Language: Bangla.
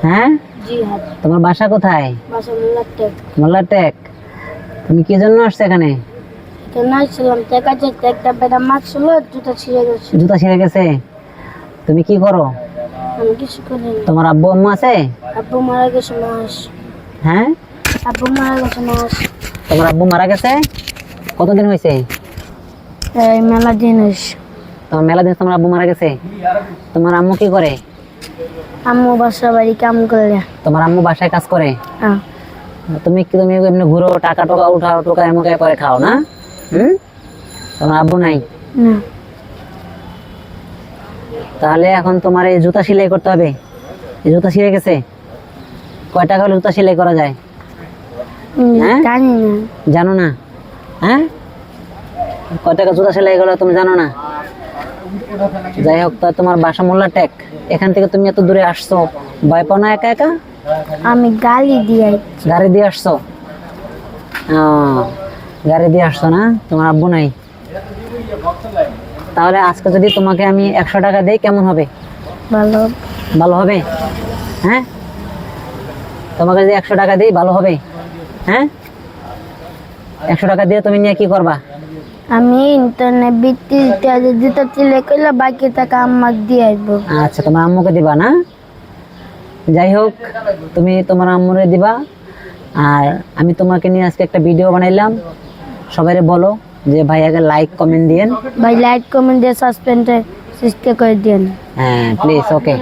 হ্যাঁ, জি হ্যাঁ। তোমার বাসা কোথায়? বাসা মোল্লারটেক। মোল্লারটেক। তুমি কি জন্য আসছো এখানে? এখানে আসছিলাম টাকা চাইতে, একটা বেটা মাছ ছিল, জুতা ছিঁড়ে গেছে। জুতা ছিঁড়ে গেছে। তুমি কি করো? আমি কিছু করিনি। তোমার আব্বু আম্মু আছে? আব্বু মারা গেছে মাস। হ্যাঁ, আব্বু মারা গেছে মাস। তোমার আব্বু মারা গেছে কতদিন হয়েছে? এই মেলা দিন হয়েছে। তোমার মেলা দিন তোমার আব্বু মারা গেছে। তোমার আম্মু কি করে? আম্মু বাসা বাড়ি কাম করলে। তোমার আম্মু বাসায় কাজ করে। হ্যাঁ। তুমি এমনি ঘুরো, টাকা টোকা উঠাও, টোকা এমকাই করে খাও না? তোমার আব্বু নাই? না। তাহলে এখন তোমার এই জুতা সেলাই করতে হবে। এই জুতা ছিঁড়ে গেছে, কয় টাকা হলে জুতা সেলাই করা যায়? হ্যাঁ? জানি না। জানো না? হ্যাঁ, কয় টাকা জুতা সেলাই করলে তুমি জানো না? যাই হোক, তা তোমার বাসা মোল্লারটেক, এখান থেকে তুমি এত দূরে আসছো, ভয় পাও না একা একা? আমি গালি দিয়ে গাড়ি দিয়ে আসছো? গাড়ি দিয়ে আসছো না? তোমার আব্বু নাই? তাহলে আজকে যদি তোমাকে আমি 100 টাকা দেই কেমন হবে? ভালো। ভালো হবে? হ্যাঁ, তোমাকে যদি 100 টাকা দিই ভালো হবে? হ্যাঁ, 100 টাকা দিয়ে তুমি নিয়ে কি করবা? আমি ইন্টারনেট ভিত্তিতে জুতা ছিলে কইলে বাকি টাকা আমাকে দিয়ে আসবো। আচ্ছা, তোমার আম্মুকে দিবা না? যাই হোক, তুমি তোমার আম্মুরে দিবা। আর আমি তোমাকে নিয়ে আজকে একটা ভিডিও বানাইলাম, সবাইরে বলো যে ভাইয়াকে লাইক কমেন্ট দিয়েন। ভাই লাইক কমেন্ট দিয়ে সাসপেন্ডে সিস্টেম করে দিন। হ্যাঁ প্লিজ, ওকে।